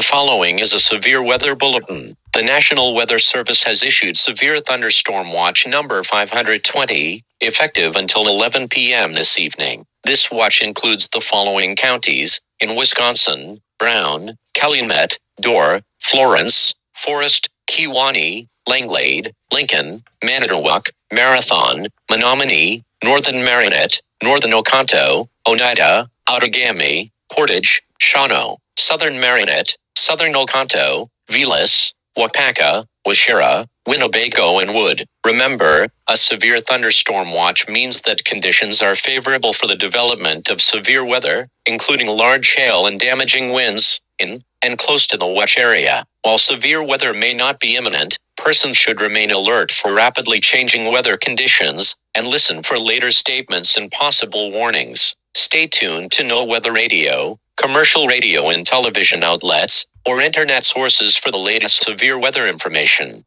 The following is a severe weather bulletin. The National Weather Service has issued severe thunderstorm watch number 520, effective until 11 p.m. this evening. This watch includes the following counties: in Wisconsin: Brown, Calumet, Dorr, Florence, Forest, Kewaunee, Langlade, Lincoln, Manitowoc, Marathon, Menominee, Northern Marinette, Northern Oconto, Oneida, Outagamie, Portage, Shawano, Southern Marinette, Southern Oconto, Vilas, Wapaka, Washira, Winnebago and Wood. Remember, a severe thunderstorm watch means that conditions are favorable for the development of severe weather, including large hail and damaging winds, in and close to the watch area. While severe weather may not be imminent, persons should remain alert for rapidly changing weather conditions and listen for later statements and possible warnings. Stay tuned to Noaa Weather Radio, commercial radio and television outlets, or internet sources for the latest severe weather information.